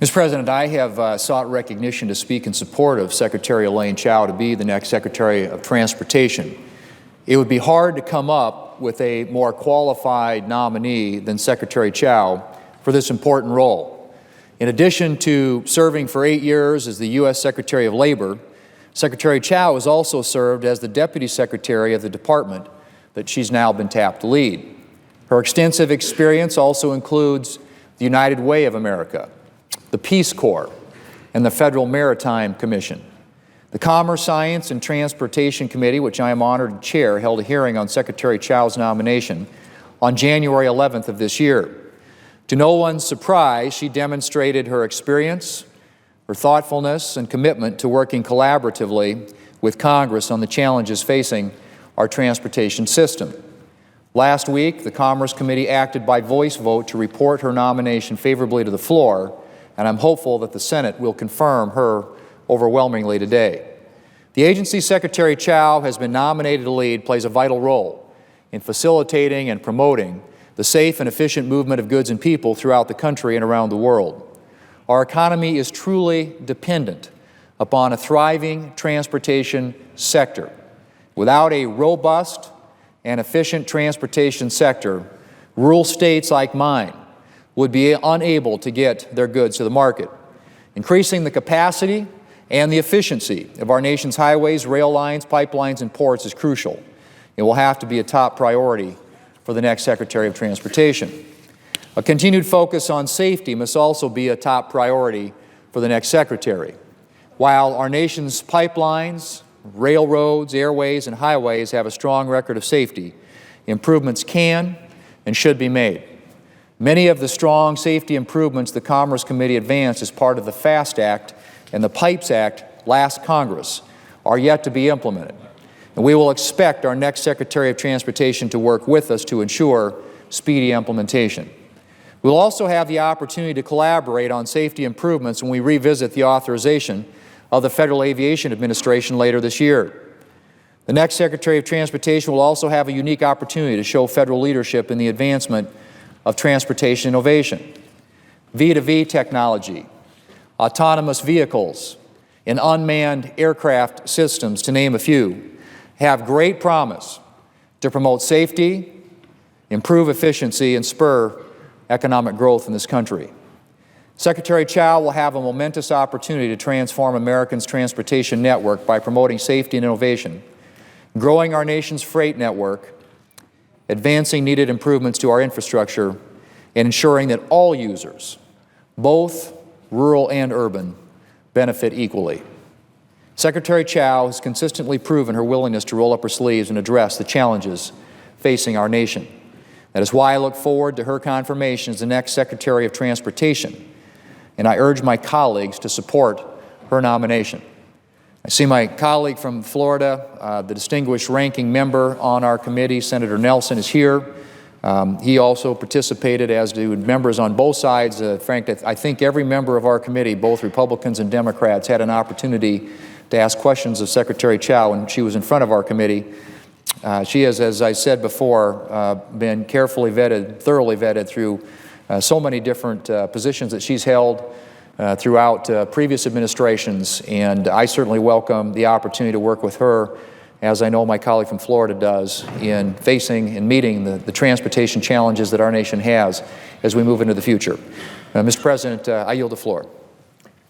Mr. President, I have sought recognition to speak in support of Secretary Elaine Chao to be the next Secretary of Transportation. It would be hard to come up with a more qualified nominee than Secretary Chao for this important role. In addition to serving for 8 years as the U.S. Secretary of Labor, Secretary Chao has also served as the Deputy Secretary of the department that she's now been tapped to lead. Her extensive experience also includes the United Way of America, the Peace Corps, and the Federal Maritime Commission. The Commerce, Science, and Transportation Committee, which I am honored to chair, held a hearing on Secretary Chao's nomination on January 11th of this year. To no one's surprise, she demonstrated her experience, her thoughtfulness, and commitment to working collaboratively with Congress on the challenges facing our transportation system. Last week, the Commerce Committee acted by voice vote to report her nomination favorably to the floor, and I'm hopeful that the Senate will confirm her overwhelmingly today. The agency Secretary Chao has been nominated to lead plays a vital role in facilitating and promoting the safe and efficient movement of goods and people throughout the country and around the world. Our economy is truly dependent upon a thriving transportation sector. Without a robust and efficient transportation sector, rural states like mine would be unable to get their goods to the market. Increasing the capacity and the efficiency of our nation's highways, rail lines, pipelines, and ports is crucial. It will have to be a top priority for the next Secretary of Transportation. A continued focus on safety must also be a top priority for the next Secretary. While our nation's pipelines, railroads, airways, and highways have a strong record of safety, improvements can and should be made. Many of the strong safety improvements the Commerce Committee advanced as part of the FAST Act and the PIPES Act last Congress are yet to be implemented. And we will expect our next Secretary of Transportation to work with us to ensure speedy implementation. We'll also have the opportunity to collaborate on safety improvements when we revisit the authorization of the Federal Aviation Administration later this year. The next Secretary of Transportation will also have a unique opportunity to show federal leadership in the advancement of transportation innovation. V2V technology, autonomous vehicles, and unmanned aircraft systems, to name a few, have great promise to promote safety, improve efficiency, and spur economic growth in this country. Secretary Chao will have a momentous opportunity to transform Americans' transportation network by promoting safety and innovation, growing our nation's freight network, advancing needed improvements to our infrastructure, and ensuring that all users, both rural and urban, benefit equally. Secretary Chao has consistently proven her willingness to roll up her sleeves and address the challenges facing our nation. That is why I look forward to her confirmation as the next Secretary of Transportation, and I urge my colleagues to support her nomination. I see my colleague from Florida, the distinguished ranking member on our committee, Senator Nelson, is here. He also participated, as do members on both sides. Frankly, I think every member of our committee, both Republicans and Democrats, had an opportunity to ask questions of Secretary Chao when she was in front of our committee. She has, as I said before, been carefully vetted, thoroughly vetted through so many different positions that she's held throughout previous administrations, and I certainly welcome the opportunity to work with her, as I know my colleague from Florida does, in facing and meeting the transportation challenges that our nation has as we move into the future. Mr. President, I yield the floor.